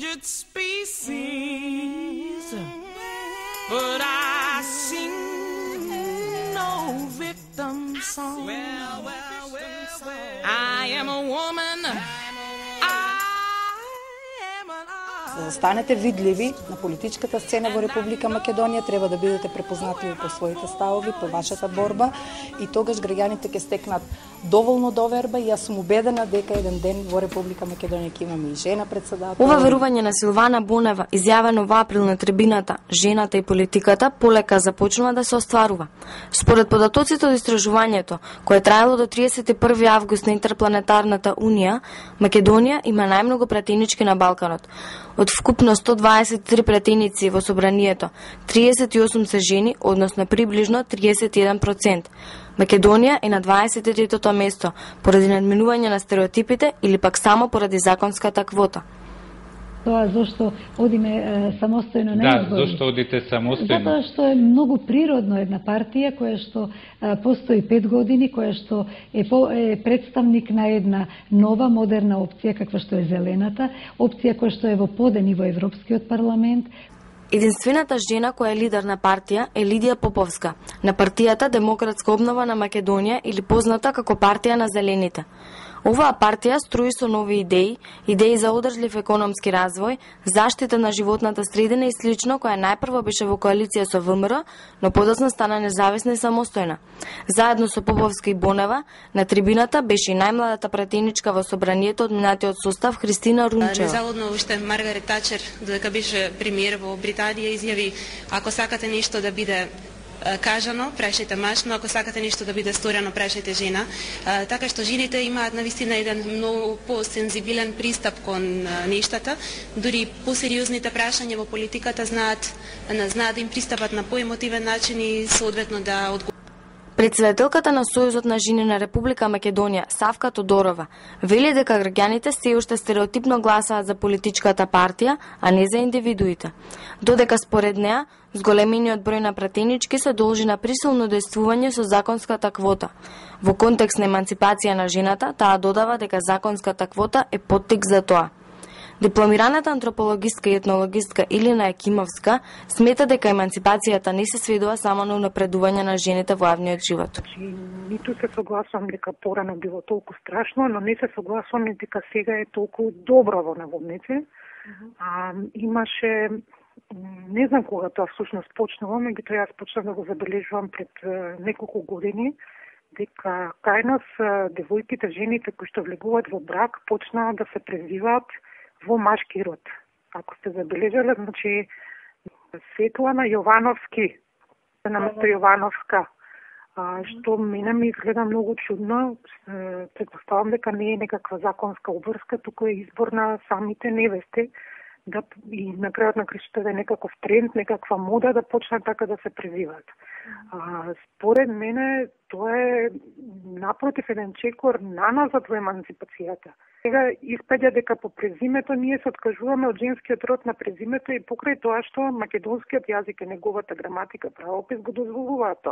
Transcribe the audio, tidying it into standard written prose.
endangered species, but I sing no victim song. I am a woman. За да станете видливи на политичката сцена во Република Македонија, треба да бидете препознатливи по своите ставови, по вашата борба, и тогаш граѓаните ќе стекнат доволно доверба, и јас сум убедена дека еден ден во Република Македонија ќе имаме и жена председател. Ова верување на Силвана Бонева, изјавено во април на трибината "Жената и политиката", полека започнува да се остварува. Според податоците од истражувањето, кое траело до 31 август на Интерпланетарната унија, Македонија има најмногу пратенички на Балканот. Од вкупно 123 пратеници во собранието, 38 се жени, односно приближно 31%. Македонија е на 23-тото место поради надминување на стереотипите или пак само поради законската квота. Тоа зашто одиме самостојно на избори. Да, зашто одите самостојно? Затоа што е многу природно една партија која што постои 5 години, која што е представник на една нова модерна опција каква што е зелената, опција која што е во подени во Европскиот парламент. Единствената жена која е лидер на партија е Лидија Поповска, на партијата Демократска обнова на Македонија, или позната како партија на зелените. Оваа партија струи со нови идеи за одржлив економски развој, заштита на животната средина и слично, која најпрво беше во коалиција со ВМРО, но подоцна стана независна и самостојна. Заедно со Поповска и Бонева, на трибината беше и најмладата пратеничка во собранието од минатиот состав Христина Рунчева. Незалудно уште Маргарет Тачер, додека беше премиер во Британија, изјави: ако сакате нешто да биде кажано, прашајте маж, но ако сакате нешто да биде сторено, прашајте жена. Така што жените имаат навистина еден многу посензибилен пристап кон нештата, дури посериозните прашања во политиката знаат да им пристапат на поемотивен начин и соодветно да одговорат. Председателката на Сојузот на жени на Република Македонија, Савка Тодорова, вели дека граѓаните се уште стереотипно гласаат за политичката партија, а не за индивидуите. Додека според неа, зголемениот број на пратенички се должи на присилно дејствување со законската квота. Во контекст на еманципација на жената, таа додава дека законската квота е поттик за тоа. Дипломираната антропологистка и етнологистка Илина Екимовска смета дека еманципацијата не се сведува само на унапредување на жените во јавниот живот. Ниту се согласувам дека порано било толку страшно, но не се согласувам и дека сега е толку добро во наводници. Имаше, не знам кога тоа всушност почнува, меѓутоа јас почнав да го забележувам пред неколку години, дека кај нас девојките, жените кои што влегуваат во брак почнаа да се презиваат во машки род. Ако сте забележале, значи Светлана Јовановски, наместо Јовановска, што мене ми изгледа многу чудно. Предпоставам дека не е некаква законска обврска, туку е избор на самите невести, да и на крајот на кришта да е некаков тренд, некаква мода да почнат така да се презиваат. Според мене тоа е напротив еден чекор наназад во еманципацијата. Сега испаѓа дека по презимето ние се откажуваме од женскиот род на презимето и покрај тоа што македонскиот јазик и неговата граматика, правопис го дозволуваат тоа.